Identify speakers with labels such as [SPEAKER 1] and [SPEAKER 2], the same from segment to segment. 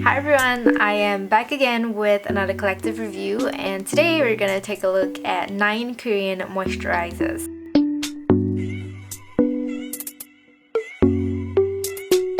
[SPEAKER 1] Hi everyone, I am back again with another collective review, and today we're gonna take a look at 9 Korean moisturizers.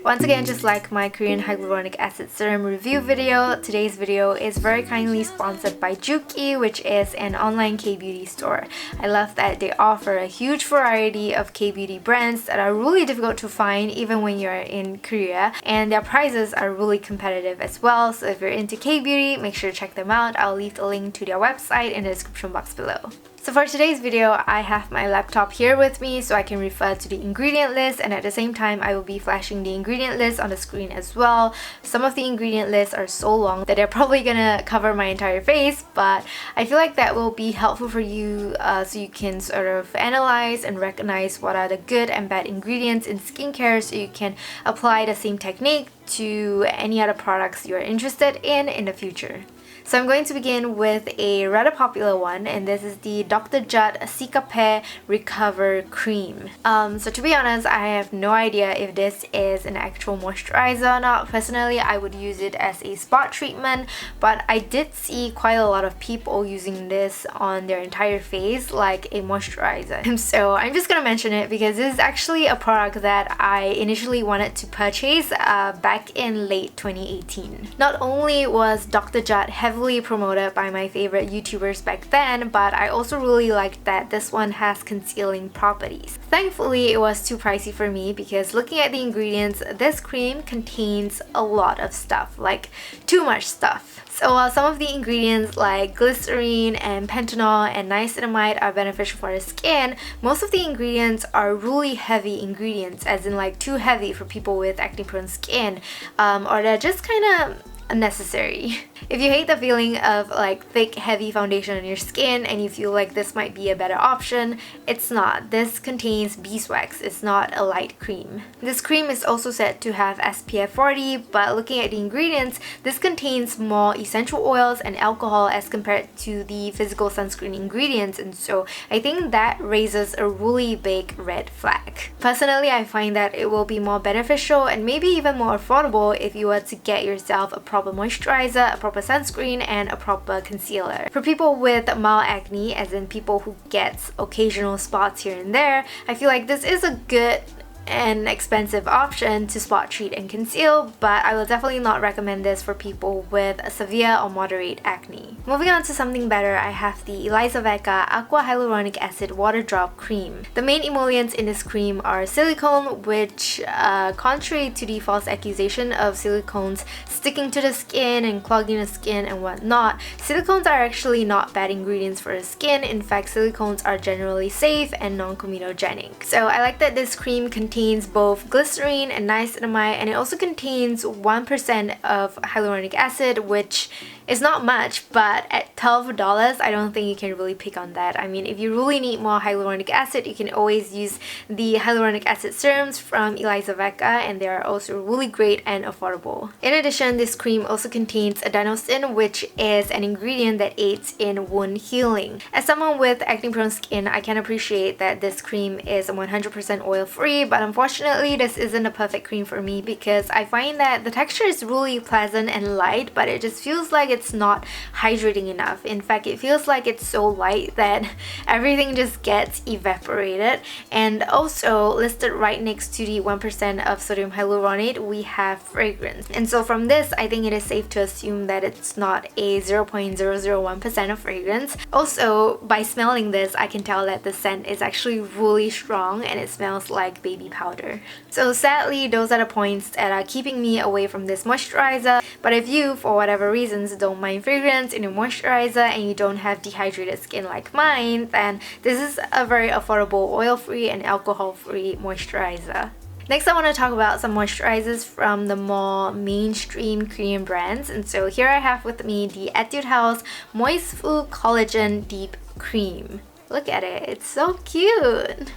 [SPEAKER 1] Once again, just like my Korean hyaluronic acid serum review video, today's video is very kindly sponsored by Juki, which is an online K-beauty store. I love that they offer a huge variety of K-beauty brands that are really difficult to find even when you're in Korea, and their prices are really competitive as well. So if you're into K-beauty, make sure to check them out. I'll leave the link to their website in the description box below. So for today's video, I have my laptop here with me so I can refer to the ingredient list, and at the same time I will be flashing the ingredient list on the screen as well. Some of the ingredient lists are so long that they're probably gonna cover my entire face, but I feel like that will be helpful for you so you can sort of analyze and recognize what are the good and bad ingredients in skincare so you can apply the same technique to any other products you're interested in the future. So I'm going to begin with a rather popular one, and this is the Dr.Jart Cicapair Recover Cream. So to be honest, I have no idea if this is an actual moisturizer or not. Personally, I would use it as a spot treatment, but I did see quite a lot of people using this on their entire face like a moisturizer. So I'm just gonna mention it because this is actually a product that I initially wanted to purchase back in late 2018. Not only was Dr.Jart heavily promoted by my favorite YouTubers back then, but I also really liked that this one has concealing properties. Thankfully, it was too pricey for me because looking at the ingredients, this cream contains a lot of stuff, like too much stuff. So while some of the ingredients like glycerin and panthenol and niacinamide are beneficial for the skin, most of the ingredients are really heavy ingredients, as in like too heavy for people with acne-prone skin, or they're just kind of unnecessary. If you hate the feeling of like thick, heavy foundation on your skin and you feel like this might be a better option, it's not. This contains beeswax. It's not a light cream. This cream is also said to have SPF 40, but looking at the ingredients, this contains more essential oils and alcohol as compared to the physical sunscreen ingredients, and so I think that raises a really big red flag. Personally, I find that it will be more beneficial and maybe even more affordable if you were to get yourself a proper moisturizer, a proper sunscreen, and a proper concealer. For people with mild acne, as in people who get occasional spots here and there, I feel like this is a good and expensive option to spot treat and conceal, but I will definitely not recommend this for people with severe or moderate acne. Moving on to something better, I have the Elizavecca Aqua Hyaluronic Acid Water Drop Cream. The main emollients in this cream are silicone, which contrary to the false accusation of silicones sticking to the skin and clogging the skin and whatnot, silicones are actually not bad ingredients for the skin. In fact, silicones are generally safe and non-comedogenic. So I like that this cream contains both glycerin and niacinamide, and it also contains 1% of hyaluronic acid, which is not much, but at $12, I don't think you can really pick on that. I mean, if you really need more hyaluronic acid, you can always use the hyaluronic acid serums from Elizavecca, and they are also really great and affordable. In addition, this cream also contains adenosine, which is an ingredient that aids in wound healing. As someone with acne-prone skin, I can appreciate that this cream is 100% oil-free, but unfortunately, this isn't a perfect cream for me because I find that the texture is really pleasant and light, but it just feels like it's not hydrating enough. In fact, it feels like it's so light that everything just gets evaporated. And also listed right next to the 1% of sodium hyaluronate, we have fragrance. And so from this, I think it is safe to assume that it's not a 0.001% of fragrance. Also, by smelling this, I can tell that the scent is actually really strong and it smells like baby powder. So sadly, those are the points that are keeping me away from this moisturizer. But if you, for whatever reasons, don't mind fragrance in your moisturizer and you don't have dehydrated skin like mine, then this is a very affordable oil-free and alcohol-free moisturizer. Next, I want to talk about some moisturizers from the more mainstream Korean brands, and so here I have with me the Etude House Moist Full Collagen Deep Cream. Look at it, it's so cute!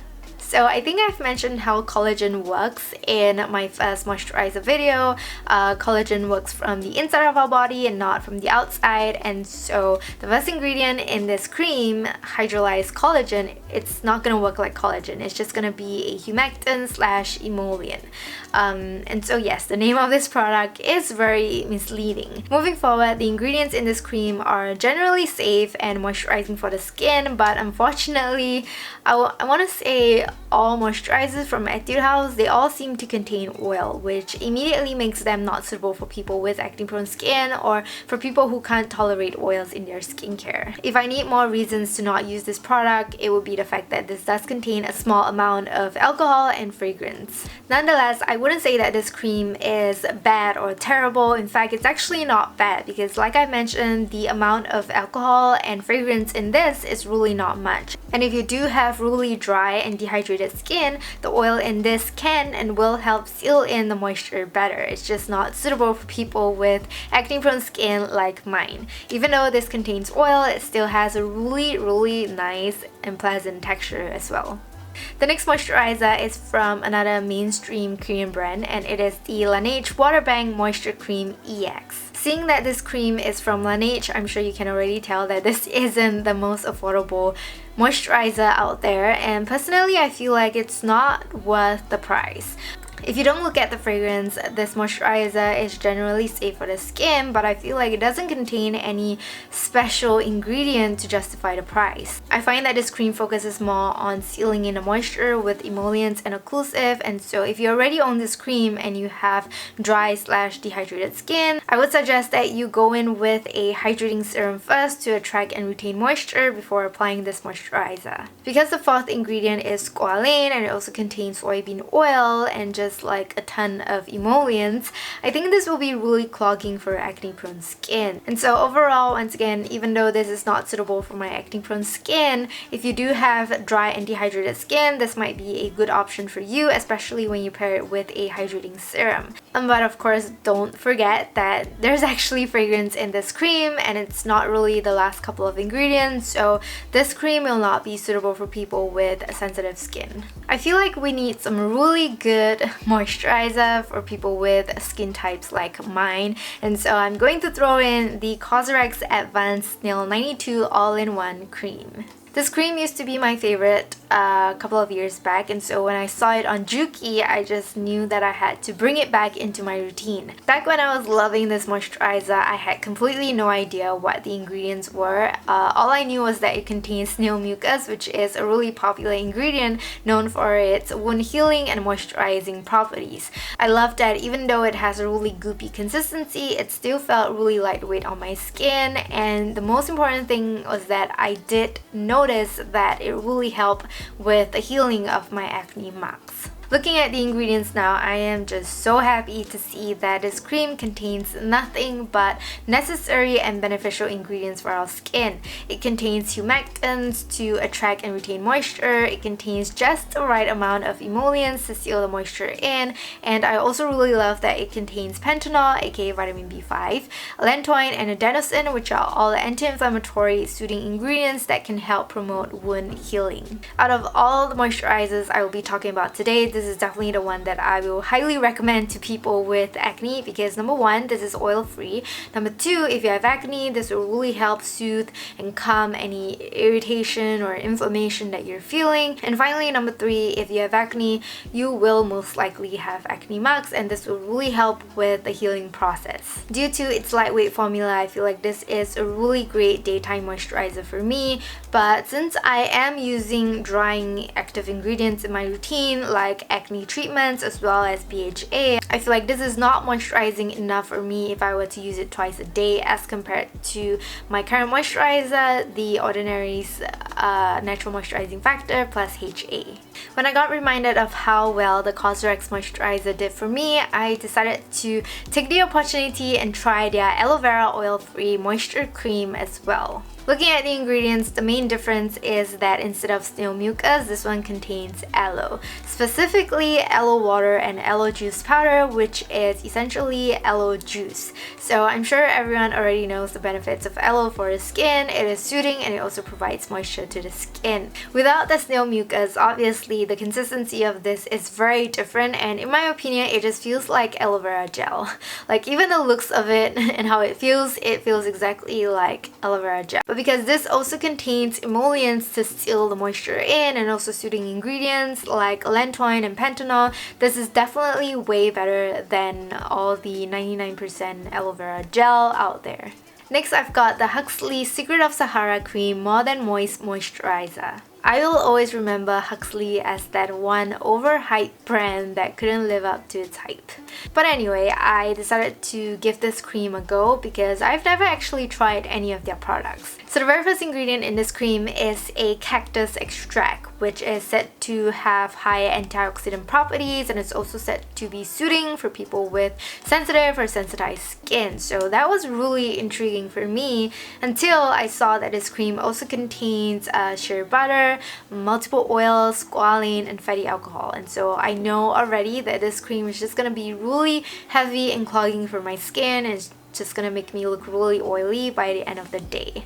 [SPEAKER 1] So I think I've mentioned how collagen works in my first moisturizer video. Collagen works from the inside of our body and not from the outside, and so the first ingredient in this cream, hydrolyzed collagen, it's not going to work like collagen. It's just going to be a humectant slash emollient. And so yes, the name of this product is very misleading. Moving forward, the ingredients in this cream are generally safe and moisturizing for the skin, but unfortunately, I want to say all moisturizers from Etude House, they all seem to contain oil, which immediately makes them not suitable for people with acne-prone skin or for people who can't tolerate oils in their skincare. If I need more reasons to not use this product, it would be the fact that this does contain a small amount of alcohol and fragrance. Nonetheless, I wouldn't say that this cream is bad or terrible. In fact, it's actually not bad because, like I mentioned, the amount of alcohol and fragrance in this is really not much. And if you do have really dry and dehydrated skin, the oil in this can and will help seal in the moisture better. It's just not suitable for people with acne-prone skin like mine. Even though this contains oil, it still has a really nice and pleasant texture as well. The next moisturizer is from another mainstream Korean brand, and it is the Laneige Water Bank Moisture Cream EX. Seeing that this cream is from Laneige, I'm sure you can already tell that this isn't the most affordable moisturizer out there, and personally I feel like it's not worth the price. If you don't look at the fragrance, this moisturizer is generally safe for the skin, but I feel like it doesn't contain any special ingredient to justify the price. I find that this cream focuses more on sealing in the moisture with emollients and occlusive, and so if you already own this cream and you have dry slash dehydrated skin, I would suggest that you go in with a hydrating serum first to attract and retain moisture before applying this moisturizer. Because the fourth ingredient is squalane and it also contains soybean oil and just like a ton of emollients, I think this will be really clogging for acne-prone skin. And so overall, once again, even though this is not suitable for my acne-prone skin, if you do have dry and dehydrated skin, this might be a good option for you, especially when you pair it with a hydrating serum. But of course, don't forget that there's actually fragrance in this cream and it's not really the last couple of ingredients, so this cream will not be suitable for people with sensitive skin. I feel like we need some really good moisturizer for people with skin types like mine, and so I'm going to throw in the CosRx Advanced Snail 92 All-in-One Cream. This cream used to be my favorite a couple of years back, and so when I saw it on Juki, I just knew that I had to bring it back into my routine. Back when I was loving this moisturizer, I had completely no idea what the ingredients were. All I knew was that it contains snail mucus, which is a really popular ingredient known for its wound healing and moisturizing properties. I loved that even though it has a really goopy consistency, it still felt really lightweight on my skin, and the most important thing was that I did notice that it really helped with the healing of my acne marks. Looking at the ingredients now, I am just so happy to see that this cream contains nothing but necessary and beneficial ingredients for our skin. It contains humectants to attract and retain moisture, it contains just the right amount of emollients to seal the moisture in, and I also really love that it contains panthenol, aka vitamin B5, allantoin, and adenosine, which are all anti-inflammatory soothing ingredients that can help promote wound healing. Out of all the moisturizers I will be talking about today, this is definitely the one that I will highly recommend to people with acne because number one, this is oil free. Number two, if you have acne, this will really help soothe and calm any irritation or inflammation that you're feeling. And finally, number three, if you have acne, you will most likely have acne marks, and this will really help with the healing process. Due to its lightweight formula, I feel like this is a really great daytime moisturizer for me, but since I am using drying active ingredients in my routine like acne treatments as well as BHA, I feel like this is not moisturizing enough for me if I were to use it twice a day as compared to my current moisturizer, the Ordinary's Natural Moisturizing Factor plus HA. When I got reminded of how well the CosRx moisturizer did for me, I decided to take the opportunity and try their aloe vera oil-free moisture cream as well. Looking at the ingredients, the main difference is that instead of snail mucus, this one contains aloe. Specifically, aloe water and aloe juice powder, which is essentially aloe juice. So I'm sure everyone already knows the benefits of aloe for the skin. It is soothing and it also provides moisture to the skin. Without the snail mucus, obviously the consistency of this is very different, and in my opinion, it just feels like aloe vera gel. Like, even the looks of it and how it feels exactly like aloe vera gel. But because this also contains emollients to seal the moisture in and also soothing ingredients like lantoin and panthenol, this is definitely way better than all the 99% aloe vera gel out there. Next, I've got the Huxley Secret of Sahara Cream More Than Moist Moisturizer. I will always remember Huxley as that one overhyped brand that couldn't live up to its hype. But anyway, I decided to give this cream a go because I've never actually tried any of their products. So the very first ingredient in this cream is a cactus extract, which is said to have high antioxidant properties, and it's also said to be soothing for people with sensitive or sensitized skin. So that was really intriguing for me until I saw that this cream also contains shea butter, multiple oils, squalane, and fatty alcohol. And so I know already that this cream is just gonna be really heavy and clogging for my skin, and it's just gonna make me look really oily by the end of the day.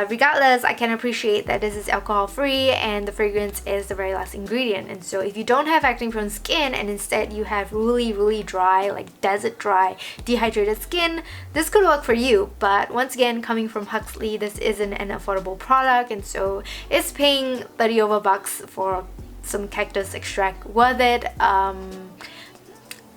[SPEAKER 1] Regardless, I can appreciate that this is alcohol free and the fragrance is the very last ingredient. And so if you don't have acne prone skin and instead you have really dry, like desert dry, dehydrated skin, this could work for you. But once again, coming from Huxley, this isn't an affordable product, and so it's paying 30 over bucks for some cactus extract worth it? I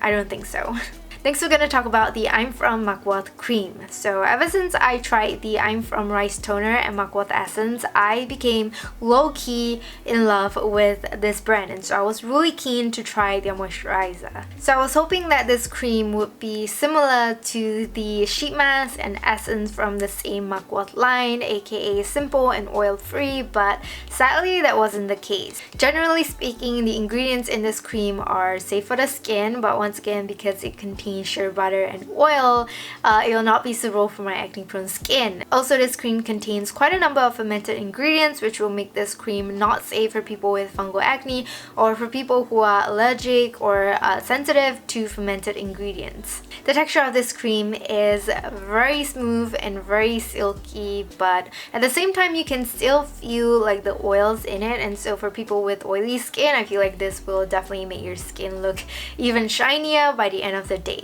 [SPEAKER 1] don't think so. Next, we're gonna talk about the I'm From Mugwort cream. So ever since I tried the I'm From Rice Toner and Mugwort Essence, I became low-key in love with this brand, and so I was really keen to try their moisturizer. So I was hoping that this cream would be similar to the sheet mask and essence from the same Mugwort line, aka simple and oil-free, but sadly that wasn't the case. Generally speaking, the ingredients in this cream are safe for the skin, but once again, because it contains shea butter and oil, it will not be suitable for my acne prone skin. Also, this cream contains quite a number of fermented ingredients, which will make this cream not safe for people with fungal acne or for people who are allergic or sensitive to fermented ingredients. The texture of this cream is very smooth and very silky, but at the same time you can still feel like the oils in it, and so for people with oily skin, I feel like this will definitely make your skin look even shinier by the end of the day.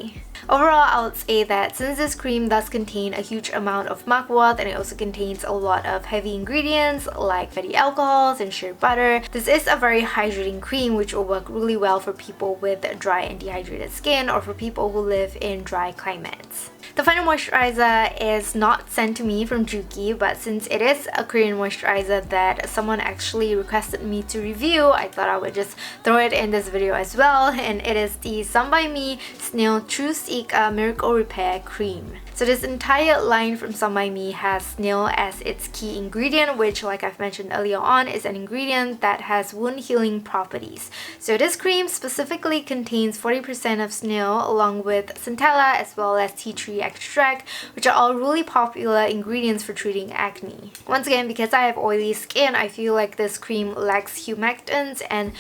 [SPEAKER 1] Overall, I would say that since this cream does contain a huge amount of mugwort and it also contains a lot of heavy ingredients like fatty alcohols and shea butter, this is a very hydrating cream which will work really well for people with dry and dehydrated skin or for people who live in dry climates. The final moisturizer is not sent to me from Juki, but since it is a Korean moisturizer that someone actually requested me to review, I thought I would just throw it in this video as well, and it is the Sun By Me Snail True Sika Miracle Repair Cream. So this entire line from Sun By Me has snail as its key ingredient, which, like I've mentioned earlier on, is an ingredient that has wound healing properties. So this cream specifically contains 40% of snail along with centella as well as tea tree extract, which are all really popular ingredients for treating acne. Once again, because I have oily skin, I feel like this cream lacks humectants and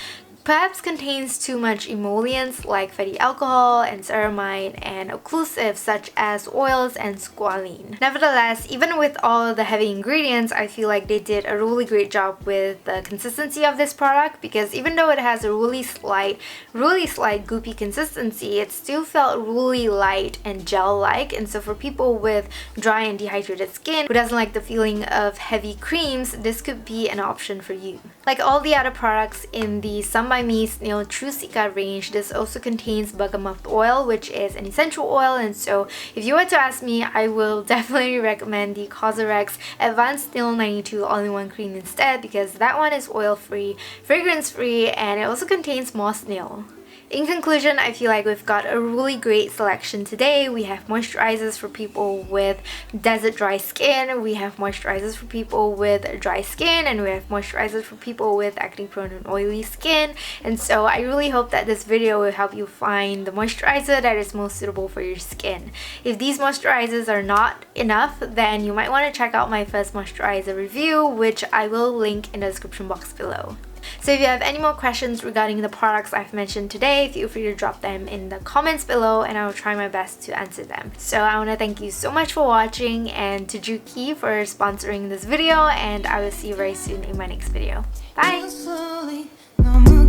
[SPEAKER 1] perhaps contains too much emollients like fatty alcohol and ceramide and occlusives such as oils and squalene. Nevertheless, even with all the heavy ingredients, I feel like they did a really great job with the consistency of this product, because even though it has a really slight goopy consistency, it still felt really light and gel-like, and so for people with dry and dehydrated skin who doesn't like the feeling of heavy creams, this could be an option for you. Like all the other products in the Sun By Me Snail True Sika range, this also contains bergamot oil, which is an essential oil, and so if you were to ask me, I will definitely recommend the CosRx Advanced Snail 92 All-in-One Cream instead, because that one is oil-free, fragrance-free, and it also contains more snail. In conclusion, I feel like we've got a really great selection today. We have moisturizers for people with desert dry skin, we have moisturizers for people with dry skin, and we have moisturizers for people with acne prone and oily skin. And so I really hope that this video will help you find the moisturizer that is most suitable for your skin. If these moisturizers are not enough, then you might want to check out my first moisturizer review, which I will link in the description box below. So if you have any more questions regarding the products I've mentioned today, feel free to drop them in the comments below and I will try my best to answer them. So I want to thank you so much for watching, and to Juki for sponsoring this video, and I will see you very soon in my next video. Bye!